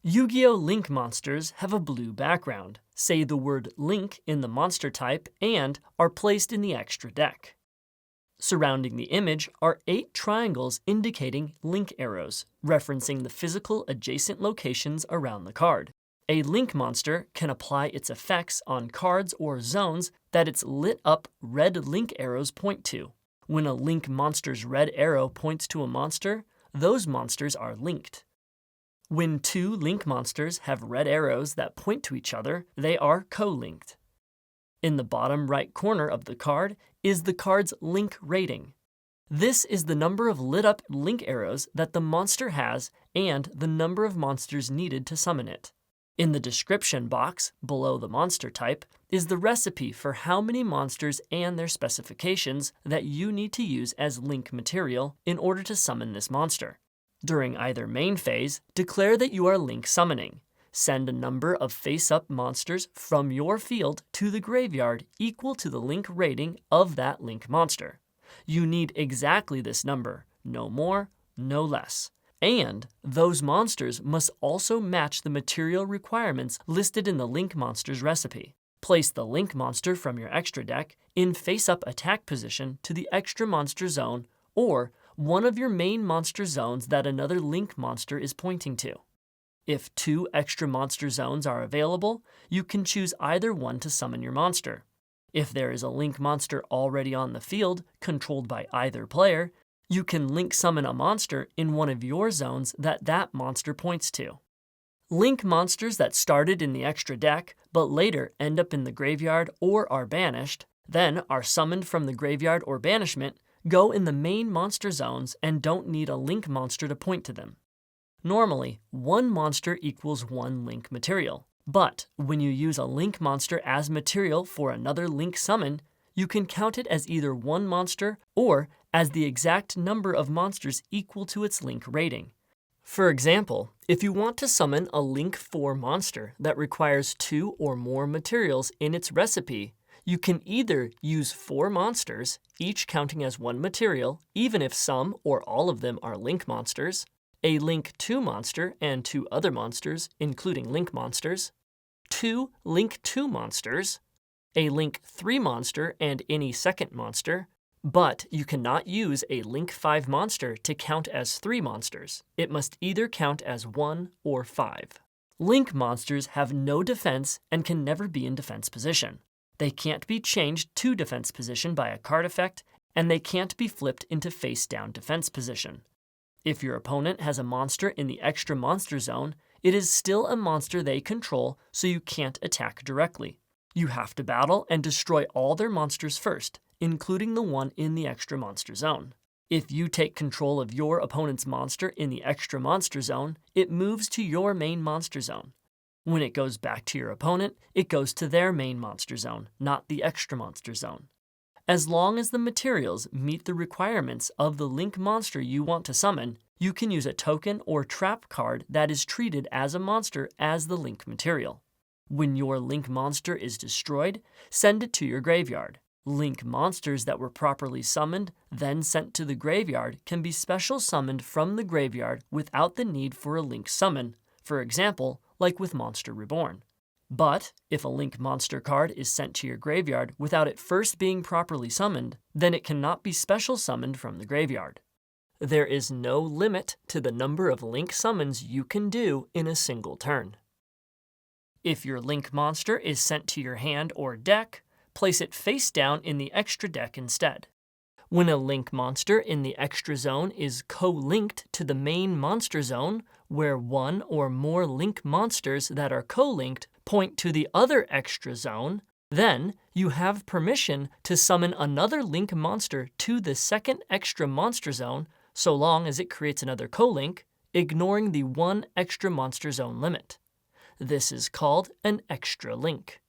Yu-Gi-Oh! Link monsters have a blue background, say the word Link in the monster type, and are placed in the extra deck. Surrounding the image are 8 triangles indicating link arrows, referencing the physical adjacent locations around the card. A link monster can apply its effects on cards or zones that its lit up red link arrows point to. When a link monster's red arrow points to a monster, those monsters are linked. When 2 link monsters have red arrows that point to each other, they are co-linked. In the bottom right corner of the card is the card's link rating. This is the number of lit up link arrows that the monster has and the number of monsters needed to summon it. In the description box below the monster type is the recipe for how many monsters and their specifications that you need to use as link material in order to summon this monster. During either main phase, declare that you are link summoning. Send a number of face-up monsters from your field to the graveyard equal to the link rating of that link monster. You need exactly this number, no more, no less. And those monsters must also match the material requirements listed in the link monster's recipe. Place the link monster from your extra deck in face-up attack position to the extra monster zone or one of your main monster zones that another link monster is pointing to. If 2 extra monster zones are available, you can choose either one to summon your monster. If there is a link monster already on the field, controlled by either player, you can link summon a monster in one of your zones that monster points to. Link monsters that started in the extra deck, but later end up in the graveyard or are banished, then are summoned from the graveyard or banishment, go in the main monster zones and don't need a link monster to point to them. Normally, 1 monster equals 1 link material, but when you use a link monster as material for another link summon, you can count it as either 1 monster or as the exact number of monsters equal to its link rating. For example, if you want to summon a link 4 monster that requires 2 or more materials in its recipe, you can either use 4 monsters, each counting as 1 material, even if some or all of them are link monsters, a link 2 monster and 2 other monsters, including link monsters, 2 link 2 monsters, a link 3 monster and any second monster, but you cannot use a link 5 monster to count as 3 monsters. It must either count as 1 or 5. Link monsters have no defense and can never be in defense position. They can't be changed to defense position by a card effect, and they can't be flipped into face-down defense position. If your opponent has a monster in the extra monster zone, it is still a monster they control, so you can't attack directly. You have to battle and destroy all their monsters first, including the one in the extra monster zone. If you take control of your opponent's monster in the extra monster zone, it moves to your main monster zone. When it goes back to your opponent, it goes to their main monster zone, not the extra monster zone. As long as the materials meet the requirements of the link monster you want to summon, you can use a token or trap card that is treated as a monster as the link material. When your link monster is destroyed, send it to your graveyard. Link monsters that were properly summoned, then sent to the graveyard, can be special summoned from the graveyard without the need for a link summon, for example, like with Monster Reborn. But if a link monster card is sent to your graveyard without it first being properly summoned, then it cannot be special summoned from the graveyard. There is no limit to the number of link summons you can do in a single turn. If your link monster is sent to your hand or deck, place it face down in the extra deck instead. When a link monster in the extra zone is co-linked to the main monster zone, where one or more link monsters that are co-linked point to the other extra zone, then you have permission to summon another link monster to the second extra monster zone so long as it creates another co-link, ignoring the 1 extra monster zone limit. This is called an extra link.